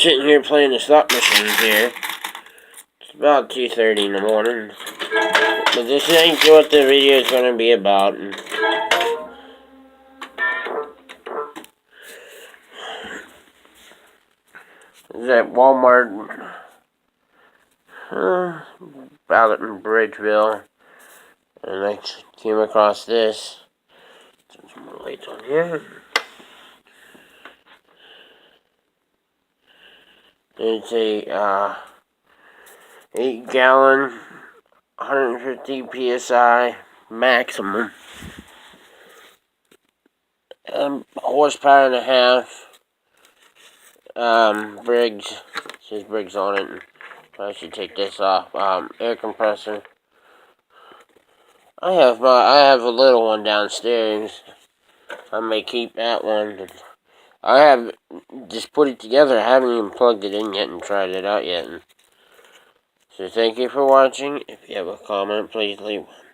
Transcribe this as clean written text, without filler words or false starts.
sitting here playing the slot machines here. It's about 2:30 in the morning. But this ain't what the video is going to be about. This is at Walmart. Out in Bridgeville. And I came across this. Turn some more lights on here. It's a 8-gallon, 150 psi maximum. Horsepower and a half. Briggs. It says Briggs on it. I should take this off. Air compressor. I have a little one downstairs. I may keep that one. I have just put it together. I haven't even plugged it in yet and tried it out yet. So thank you for watching. If you have a comment, please leave one.